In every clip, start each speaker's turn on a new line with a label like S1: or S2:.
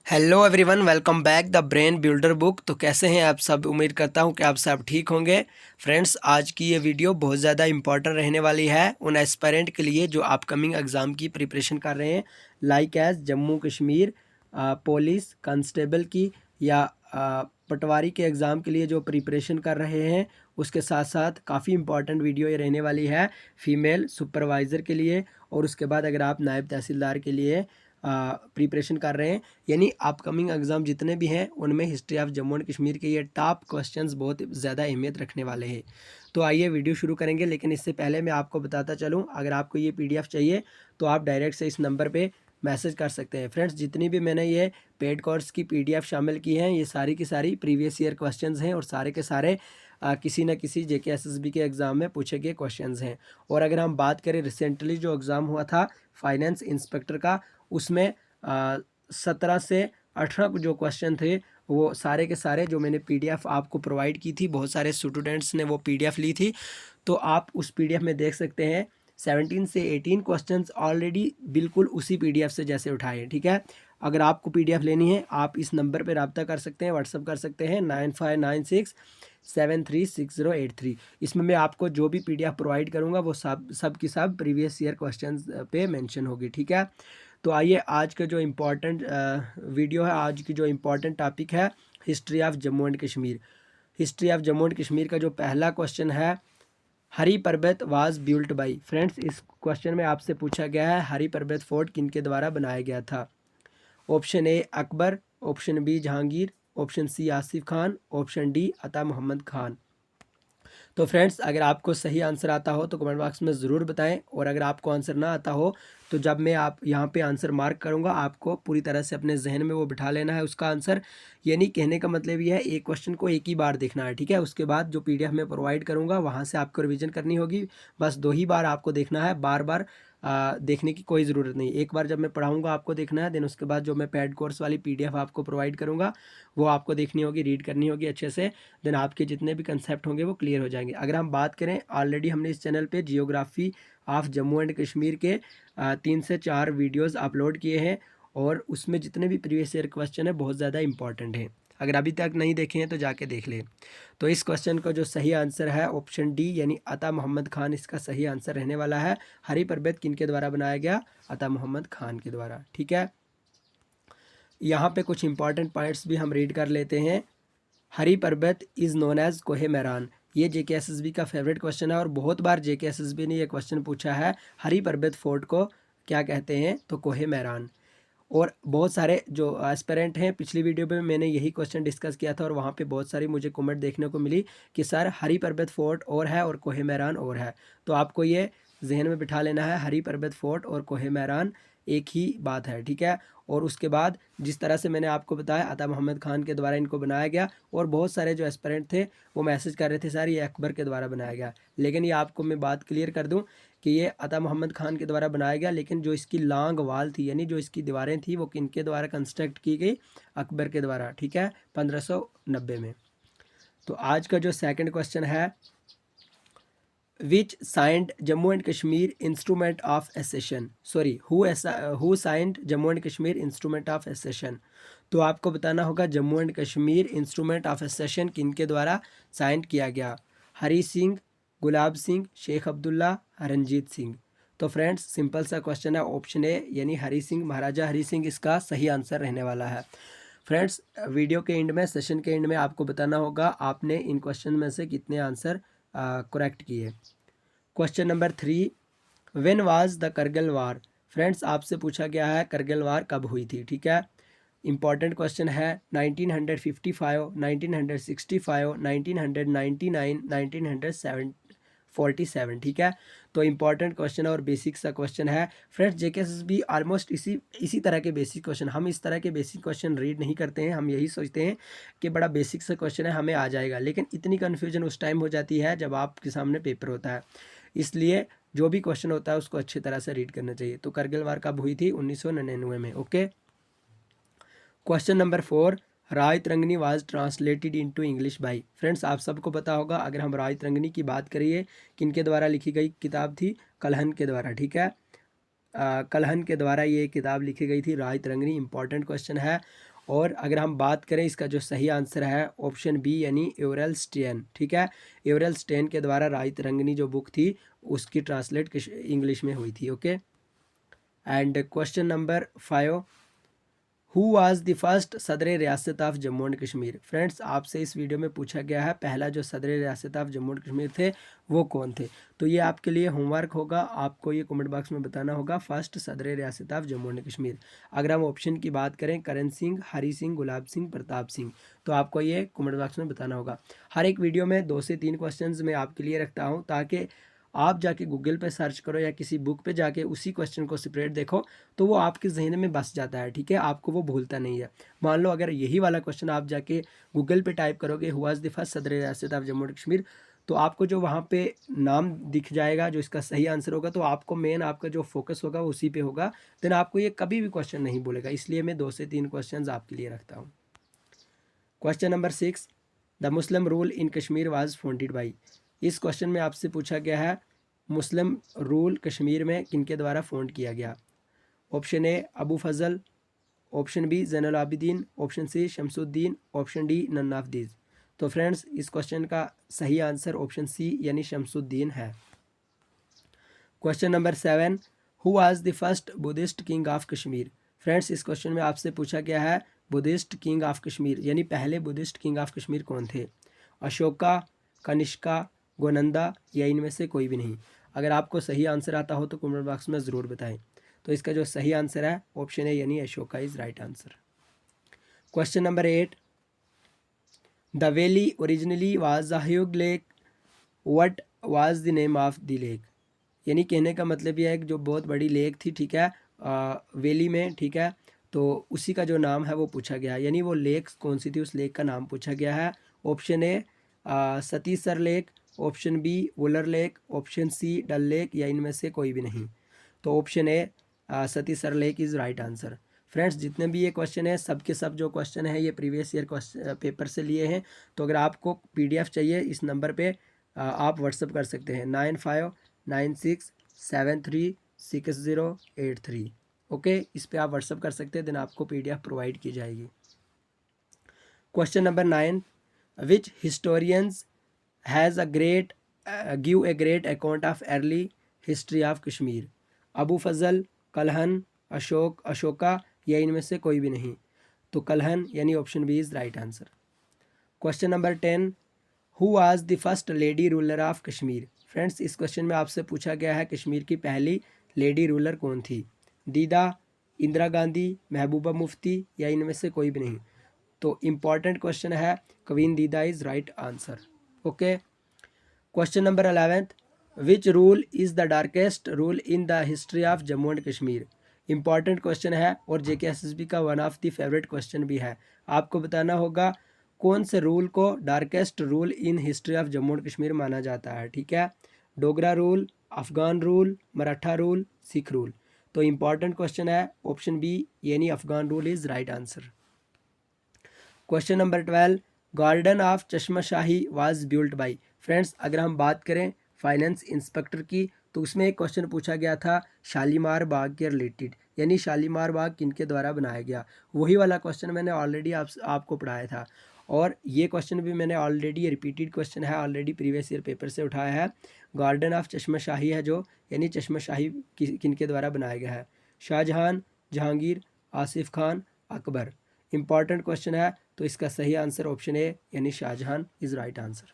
S1: Hello everyone, welcome back the brain builder book. तो कैसे हैं आप सब? उम्मीद करता हूं कि आप सब ठीक होंगे। फ्रेंड्स, आज की ये वीडियो बहुत ज़्यादा इंपॉर्टेंट रहने वाली है उन एस्पायरेंट के लिए जो अपकमिंग एग्ज़ाम की प्रिपरेशन कर रहे हैं, like as Jammu Kashmir police constable की या पटवारी के एग्ज़ाम के लिए जो प्रिपरेशन कर रहे हैं। उसके साथ साथ काफ़ी इंपॉर्टेंट वीडियो ये रहने वाली है फ़ीमेल सुपरवाइज़र के लिए, और उसके बाद अगर आप नायब तहसीलदार के लिए प्रिपरेशन कर रहे हैं, यानी अपकमिंग एग्ज़ाम जितने भी हैं उनमें history of Jammu and Kashmir के ये टॉप क्वेश्चंस बहुत ज़्यादा अहमियत रखने वाले हैं। तो आइए वीडियो शुरू करेंगे, लेकिन इससे पहले मैं आपको बताता चलूँ, अगर आपको ये पीडीएफ चाहिए तो आप डायरेक्ट से इस नंबर पे मैसेज कर सकते हैं। फ्रेंड्स, जितनी भी मैंने ये पेड कोर्स की पीडीएफ शामिल की हैं, ये सारी की सारी प्रीवियस ईयर क्वेश्चंस हैं और सारे के सारे किसी न किसी जेके एसएसबी के एग्ज़ाम में पूछे गए क्वेश्चंस हैं। और अगर हम बात करें रिसेंटली जो एग्ज़ाम हुआ था फाइनेंस इंस्पेक्टर का, उसमें 17 से 18 जो क्वेश्चन थे वो सारे के सारे जो मैंने पीडीएफ आपको प्रोवाइड की थी, बहुत सारे स्टूडेंट्स ने वो पीडीएफ ली थी, तो आप उस पीडीएफ में देख सकते हैं 17 से 18 क्वेश्चंस ऑलरेडी बिल्कुल उसी पीडीएफ से जैसे उठाए हैं। ठीक है, अगर आपको पीडीएफ लेनी है आप इस नंबर पर रब्ता कर सकते हैं, व्हाट्सअप कर सकते हैं 9596736083। इसमें मैं आपको जो भी पीडीएफ प्रोवाइड करूँगा वो सब की सब प्रीवियस ईयर क्वेश्चंस पे मेंशन होगी। ठीक है, तो आइए आज का जो इम्पोर्टेंट वीडियो है, आज की जो इम्पोर्टेंट टॉपिक है history of Jammu and Kashmir. History of Jammu and Kashmir का जो पहला क्वेश्चन है, Hari Parbat was built by. Friends, इस क्वेश्चन में आपसे पूछा गया है हरी पर्बत फोर्ट किन के द्वारा बनाया गया था। Option A Akbar, option B Jahangir, option C Asif Khan, option D Ata Mohammad Khan. तो फ्रेंड्स, अगर आपको सही आंसर आता हो तो कमेंट बॉक्स में ज़रूर बताएं, और अगर आपको आंसर ना आता हो तो जब मैं आप यहाँ पे आंसर मार्क करूँगा आपको पूरी तरह से अपने जहन में वो बिठा लेना है उसका आंसर। यानी कहने का मतलब ये है एक क्वेश्चन को एक ही बार देखना है। ठीक है, उसके बाद जो पीडीएफ मैं प्रोवाइड करूँगा वहाँ से आपको रिवीजन करनी होगी। बस 2 ही बार आपको देखना है, बार बार देखने की कोई ज़रूरत नहीं। एक बार जब मैं पढ़ाऊँगा आपको देखना है, देन उसके बाद जो मैं पेड कोर्स वाली पीडीएफ आपको प्रोवाइड करूँगा वो आपको देखनी होगी, रीड करनी होगी अच्छे से। देन आपके जितने भी कंसेप्ट होंगे वो क्लियर हो जाएंगे। अगर हम बात करें, ऑलरेडी हमने इस चैनल पे geography of Jammu and Kashmir के 3 से 4 वीडियोस अपलोड किए हैं, और उसमें जितने भी प्रीवियस ईयर क्वेश्चन है बहुत ज़्यादा इंपॉर्टेंट हैं। अगर अभी तक नहीं देखे हैं तो जाके देख लें। तो इस क्वेश्चन का जो सही आंसर है ऑप्शन डी यानी अता मोहम्मद खान इसका सही आंसर रहने वाला है। हरी पर्बत किन के द्वारा बनाया गया? अता मोहम्मद खान के द्वारा। ठीक है, यहाँ पे कुछ इंपॉर्टेंट पॉइंट्स भी हम रीड कर लेते हैं। हरी पर्बत इज़ नोन एज कोहे मैरान। ये जेकेएसएसबी का फेवरेट क्वेश्चन है और बहुत बार जेकेएसएसबी ने ये क्वेश्चन पूछा है, हरी पर्बत फोर्ट को क्या कहते हैं? तो कोहे मैरान। और बहुत सारे जो एस्पिरेंट हैं, पिछली वीडियो में मैंने यही क्वेश्चन डिस्कस किया था और वहाँ पे बहुत सारी मुझे कमेंट देखने को मिली कि सर हरी पर्बत फोर्ट और है और कोहे मैरान और है। तो आपको ये जहन में बिठा लेना है, हरी पर्बत फोर्ट और कोहे मैरान एक ही बात है। ठीक है, और उसके बाद जिस तरह से मैंने आपको बताया अता मोहम्मद खान के द्वारा इनको बनाया गया, और बहुत सारे जो एस्पिरेंट थे वो मैसेज कर रहे थे सर ये अकबर के द्वारा बनाया गया, लेकिन ये आपको मैं बात क्लियर कर दूं कि ये अता मोहम्मद खान के द्वारा बनाया गया, लेकिन जो इसकी लॉन्ग वाल थी यानी जो इसकी दीवारें थी वो किनके द्वारा कंस्ट्रक्ट की गई? अकबर के द्वारा। ठीक है, 1590 में। तो आज का जो सेकंड क्वेश्चन है, which signed Jammu and Kashmir instrument of accession, sorry who signed Jammu and Kashmir instrument of accession. तो आपको बताना होगा Jammu and Kashmir instrument of accession किनके द्वारा साइन किया गया? हरी सिंह, गुलाब सिंह, शेख अब्दुल्ला, रंजीत सिंह। तो फ्रेंड्स, सिंपल सा क्वेश्चन है, ऑप्शन ए यानी हरी सिंह, महाराजा हरी सिंह इसका सही आंसर रहने वाला है। फ्रेंड्स, वीडियो के एंड में, सेशन के एंड में आपको बताना होगा आपने इन क्वेश्चन में से कितने आंसर करेक्ट किए। Question number 3, when was the Kargil war. Friends, आपसे पूछा गया है करगिल वार कब हुई थी। ठीक है, इंपॉर्टेंट क्वेश्चन है। 1955, 1965, 1999, 1947। ठीक है, तो इंपॉर्टेंट क्वेश्चन है और बेसिक सा क्वेश्चन है। फ्रेंड्स, जेकेएसएसबी ऑलमोस्ट इसी तरह के बेसिक क्वेश्चन, हम इस तरह के बेसिक क्वेश्चन रीड नहीं करते हैं। हम यही सोचते हैं कि बड़ा बेसिक सा क्वेश्चन है, हमें आ जाएगा, लेकिन इतनी कन्फ्यूजन उस टाइम हो जाती है जब आपके सामने पेपर होता है। इसलिए जो भी क्वेश्चन होता है उसको अच्छी तरह से रीड करना चाहिए। तो करगिल वार कब हुई थी? 1999 में। Okay, question number 4, Rajatarangini was translated into English by. Friends, आप सबको पता होगा, अगर हम राय तरंगिणी की बात करिए, किनके द्वारा लिखी गई किताब थी? कलहन के द्वारा। ठीक है, कलहन के द्वारा ये किताब लिखी गई थी राय तरंगिणी। इंपॉर्टेंट क्वेश्चन है। और अगर हम बात करें इसका जो सही आंसर है ऑप्शन बी यानी एवरेल स्टेन, ठीक है। एवरेल स्टेन के द्वारा राहित रंगनी जो बुक थी उसकी ट्रांसलेट इंग्लिश में हुई थी, okay. And question number 5, who was the first सदर रियासत of Jammu and Kashmir. Friends आपसे इस वीडियो में पूछा गया है पहला जो सदर रियासत ऑफ जम्मू एंड कश्मीर थे वो कौन थे। तो ये आपके लिए होमवर्क होगा, आपको ये कमेंट बॉक्स में बताना होगा फर्स्ट सदर रियासत ऑफ जम्मू एंड कश्मीर। अगर हम ऑप्शन की बात करें करण सिंह, हरी सिंह, गुलाब सिंह, प्रताप सिंह, तो आपको ये कमेंट बॉक्स में बताना होगा। हर एक वीडियो में 2 से 3 क्वेश्चन मैं आपके लिए रखता हूँ ताकि आप जाके गूगल पे सर्च करो या किसी बुक पे जाके उसी क्वेश्चन को सेपरेट देखो तो वो आपके जहन में बस जाता है, ठीक है, आपको वो भूलता नहीं है। मान लो अगर यही वाला क्वेश्चन आप जाके गूगल पे टाइप करोगे हु वाज द फर्स्ट सदर रियासत ऑफ जम्मू एंड कश्मीर, तो आपको जो वहाँ पे नाम दिख जाएगा जो इसका सही आंसर होगा, तो आपको मेन आपका जो फोकस होगा वो उसी पे होगा, देन आपको ये कभी भी क्वेश्चन नहीं बोलेगा। इसलिए मैं 2 से 3 क्वेश्चन आपके लिए रखता हूँ। Question number 6, the Muslim rule in Kashmir was founded by. इस क्वेश्चन में आपसे पूछा गया है मुस्लिम रूल कश्मीर में किनके द्वारा फाउंड किया गया। Option A Abu Fazal, option B Zainul Abidin, option C Shamsuddin, option D none of these. तो फ्रेंड्स इस क्वेश्चन का सही आंसर ऑप्शन सी यानी शमसुद्दीन है। Question number 7, who was the first Buddhist king of Kashmir. Friends इस क्वेश्चन में आपसे पूछा गया है बुद्धिस्ट किंग ऑफ कश्मीर यानी पहले बुद्धिस्ट किंग ऑफ कश्मीर कौन थे। अशोका, कनिष्का, गोनंदा या इनमें से कोई भी नहीं। अगर आपको सही आंसर आता हो तो कमेंट बॉक्स में ज़रूर बताएं। तो इसका जो सही आंसर है ऑप्शन ए यानी Ashoka is right answer. Question number 8, the valley originally was a huge lake, what was the name of the lake. यानी कहने का मतलब यह है कि जो बहुत बड़ी लेक थी, ठीक है, वैली में, ठीक है, तो उसी का जो नाम है वो पूछा गया है। यानी वो लेक कौन सी थी उस लेक का नाम पूछा गया है। Option A Satisar lake, option B Wular lake, option C Dal lake या इनमें से कोई भी नहीं। तो option A Satisar lake is right answer. Friends जितने भी ये क्वेश्चन है सब के सब जो क्वेश्चन है ये प्रीवियस ईयर पेपर से लिए हैं। तो अगर आपको पीडीएफ चाहिए इस नंबर पे आप व्हाट्सअप कर सकते हैं 9596736083। ओके, इस पे आप व्हाट्सअप कर सकते हैं, देन आपको पीडीएफ प्रोवाइड की जाएगी। Question number 9, which historians has give a great account of early history of Kashmir. Abu Fazal, Kalhan, Ashoka या इनमें से कोई भी नहीं। तो कलहन यानी option B is right answer. Question number 10, who was the first lady ruler of Kashmir. Friends इस क्वेश्चन में आपसे पूछा गया है कश्मीर की पहली लेडी रूलर कौन थी। दीदा, इंदिरा गांधी, महबूबा मुफ्ती या इनमें से कोई भी नहीं। तो इम्पॉर्टेंट क्वेश्चन है क्वीन दीदा is right answer. Okay, question number 11, which rule is the darkest rule in the history of Jammu and Kashmir. Important question है और JKSSB का one of the favourite question भी है। आपको बताना होगा कौन से रूल को darkest rule in history of Jammu and Kashmir माना जाता है, ठीक है। Dogra rule, Afghan rule, Maratha rule, sick rule. तो इम्पॉर्टेंट क्वेश्चन है ऑप्शन बी यानी Afghan rule is right answer. Question number 12, garden of Chashmashahi was built by. Friends अगर हम बात करें फाइनेंस इंस्पेक्टर की तो उसमें एक क्वेश्चन पूछा गया था शालीमार बाग के रिलेटेड, यानी शालीमार बाग किनके द्वारा बनाया गया। वही वाला क्वेश्चन मैंने ऑलरेडी आपको पढ़ाया था और ये क्वेश्चन भी मैंने ऑलरेडी रिपीटेड क्वेश्चन है, ऑलरेडी प्रीवियस ईयर पेपर से उठाया है। गार्डन ऑफ चश्मशाही है जो, यानी चश्मशाही किनके द्वारा बनाया गया है। शाहजहां, जहांगीर, आसिफ खान, अकबर। इंपॉर्टेंट क्वेश्चन है तो इसका सही आंसर ऑप्शन ए यानी Shahjahan is right answer.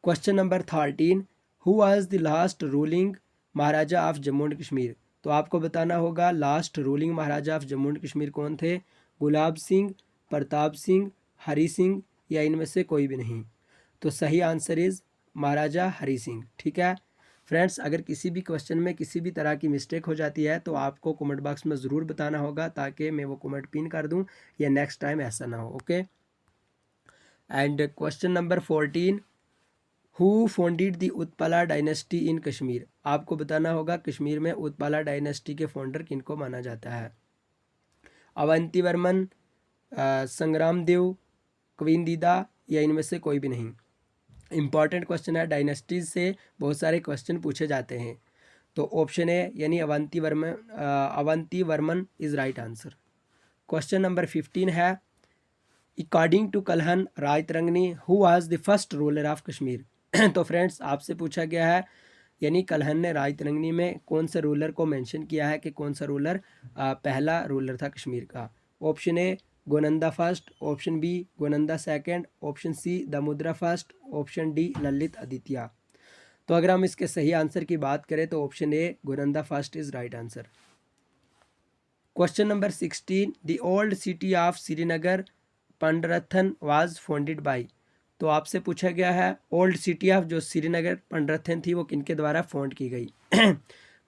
S1: Question number 13, who was the last ruling Maharaja of Jammu and Kashmir. तो आपको बताना होगा last ruling Maharaja of Jammu and Kashmir कौन थे। गुलाब सिंह, प्रताप सिंह, हरी सिंह या इनमें से कोई भी नहीं। तो सही आंसर इज़ महाराजा हरी सिंह, ठीक है। फ्रेंड्स अगर किसी भी क्वेश्चन में किसी भी तरह की मिस्टेक हो जाती है तो आपको कमेंट बॉक्स में ज़रूर बताना होगा ताकि मैं वो कमेंट पिन कर दूं या नेक्स्ट टाइम ऐसा ना हो। Okay, and question number 14, who founded the Utpala dynasty in Kashmir. आपको बताना होगा कश्मीर में उत्पला डायनेस्टी के फाउंडर किनको माना जाता है। अवंती वर्मन, संग्राम देव, क्वीन दीदा या इनमें से कोई भी नहीं। इंपॉर्टेंट क्वेश्चन है, डायनेस्टीज से बहुत सारे क्वेश्चन पूछे जाते हैं। तो ऑप्शन ए यानी Avanti Varman is right answer. Question number 15 है, according to Kalhana Rajatarangini who was the first ruler of Kashmir. तो फ्रेंड्स आपसे पूछा गया है, यानी कलहन ने रायतरंगनी में कौन से रूलर को मेंशन किया है कि कौन सा रूलर पहला रूलर था कश्मीर का। Option A Gonanda first, option B Gonanda second, option C Damodara first, option D Lalit Aditya. तो अगर हम इसके सही आंसर की बात करें तो option A Gonanda first is right answer. Question number 16, the old city of Srinagar Pandrethan was founded by. तो आपसे पूछा गया है ओल्ड सिटी ऑफ जो श्रीनगर पंडरथन थी वो किनके द्वारा फाउंड की गई।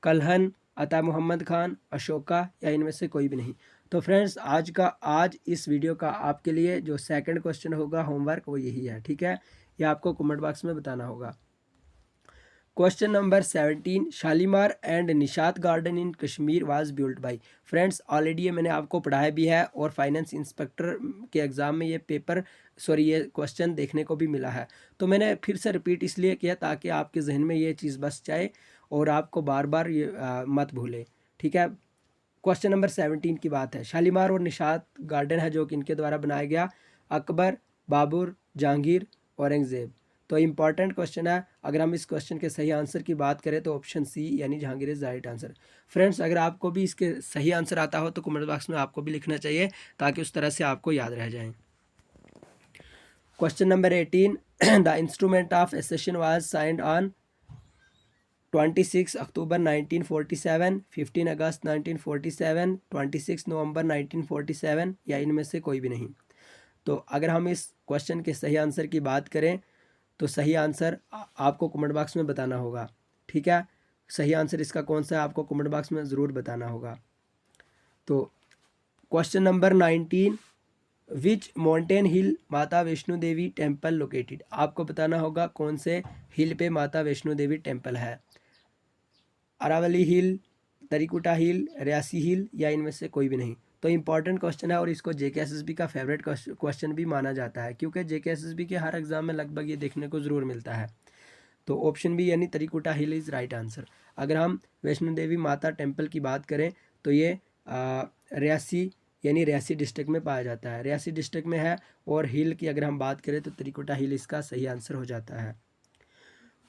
S1: कलहन, अता मोहम्मद खान, अशोका या इनमें से कोई भी नहीं। तो फ्रेंड्स आज इस वीडियो का आपके लिए जो सेकंड क्वेश्चन होगा होमवर्क वो यही है, ठीक है। ये आपको कमेंट बॉक्स में बताना होगा। Question number 17, Shalimar and Nishat garden in Kashmir was built by. Friends already ये मैंने आपको पढ़ाया भी है और फाइनेंस इंस्पेक्टर के एग्ज़ाम में ये क्वेश्चन देखने को भी मिला है। तो मैंने फिर से रिपीट इसलिए किया ताकि आपके जहन में ये चीज़ बस जाए और आपको बार बार ये मत भूले, ठीक है। क्वेश्चन नंबर 17 की बात है, शालीमार और निशात गार्डन है जो कि इनके द्वारा बनाया गया, अकबर, बाबर, जहांगीर, औरंगज़ेब। तो इम्पॉर्टेंट क्वेश्चन है। अगर हम इस क्वेश्चन के सही आंसर की बात करें तो ऑप्शन सी यानी Jahangir is right answer. Friends अगर आपको भी इसके सही आंसर आता हो तो कमेंट बॉक्स में आपको भी लिखना चाहिए ताकि उस तरह से आपको याद रह जाए। Question number 18, the instrument of accession was signed on 26 October 1947, 15 August 1947, 26 November 1947 या इनमें से कोई भी नहीं। तो अगर हम इस क्वेश्चन के सही आंसर की बात करें तो सही आंसर आपको कमेंट बॉक्स में बताना होगा, ठीक है। सही आंसर इसका कौन सा है आपको कमेंट बॉक्स में ज़रूर बताना होगा। तो क्वेश्चन नंबर 19, विच माउंटेन हिल माता वैष्णो देवी टेम्पल लोकेटेड। आपको बताना होगा कौन से हिल पे माता वैष्णो देवी टेम्पल है। अरावली हिल, तरीकुटा हिल, रियासी हिल या इनमें से कोई भी नहीं। तो इम्पॉर्टेंट क्वेश्चन है और इसको जेकेएसएसबी का फेवरेट क्वेश्चन भी माना जाता है क्योंकि जेकेएसएसबी के हर एग्जाम में लगभग ये देखने को ज़रूर मिलता है। तो ऑप्शन बी यानी तरीकुटा हिल इज़ राइट आंसर। अगर हम वैष्णो देवी माता टेम्पल की बात करें तो ये रियासी यानी रियासी डिस्ट्रिक्ट में पाया जाता है, रियासी डिस्ट्रिक्ट में है। और हिल की अगर हम बात करें तो तरीकुटा हिल इसका सही आंसर हो जाता है।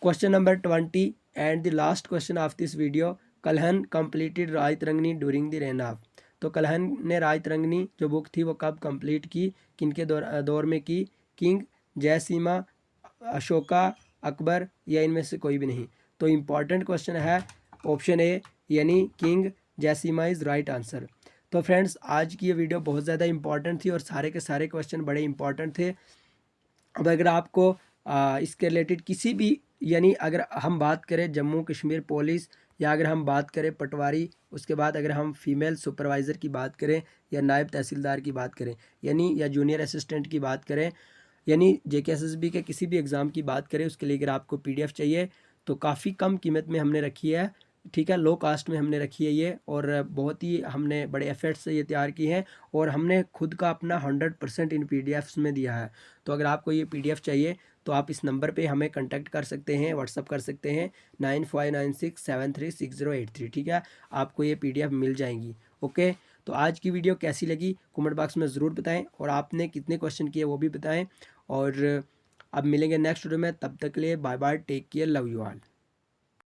S1: Question number 20 and the last question of this video, Kalhana completed Rajatarangini during the reign of. तो कलहन ने रायतरंगनी जो बुक थी वो कब कंप्लीट की, किनके दौर में की, किंग, जयसीमा, अशोका, अकबर या इनमें से कोई भी नहीं। तो इम्पॉर्टेंट क्वेश्चन है ऑप्शन ए यानी किंग जयसीमा इज़ राइट आंसर। तो फ्रेंड्स आज की ये वीडियो बहुत ज़्यादा इंपॉर्टेंट थी और सारे के सारे क्वेश्चन बड़े इंपॉर्टेंट थे। अब अगर आपको इसके रिलेटेड किसी भी यानी अगर हम बात करें जम्मू कश्मीर पुलिस या अगर हम बात करें पटवारी, उसके बाद अगर हम फीमेल सुपरवाइज़र की बात करें या नायब तहसीलदार की बात करें यानी या जूनियर असिस्टेंट की बात करें यानी जेकेएसएसबी के किसी भी एग्ज़ाम की बात करें, उसके लिए अगर आपको पीडीएफ चाहिए तो काफ़ी कम कीमत में हमने रखी है, ठीक है। लो कास्ट में हमने रखी है ये और बहुत ही हमने बड़े एफर्ट्स से ये तैयार की है और हमने खुद का अपना 100% इन पीडीएफ्स में दिया है। तो अगर आपको ये पीडीएफ चाहिए तो आप इस नंबर पे हमें कांटेक्ट कर सकते हैं, व्हाट्सअप कर सकते हैं 9596736083, ठीक है। आपको ये पीडीएफ मिल जाएंगी, ओके। तो आज की वीडियो कैसी लगी कमेंट बॉक्स में ज़रूर बताएं और आपने कितने क्वेश्चन किए वो भी बताएं। और अब मिलेंगे नेक्स्ट वीडियो में, तब तक के लिए bye bye, take care, love you all.